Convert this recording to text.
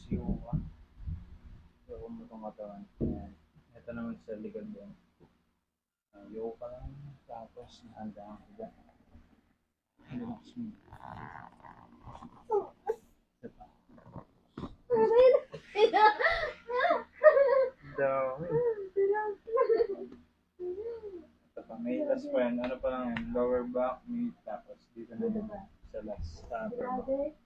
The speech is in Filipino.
yuka. Yuka mo itong katawan. Ayan. Ito naman sa likod din. Yuka lang. Tapos nahanda ang higa. Relax mo. Isa pa. Dami. Ito pa. May last pa yan. Ano pa lang yan? Lower back, knee, tapos dito na yun. Sa last. Upper back.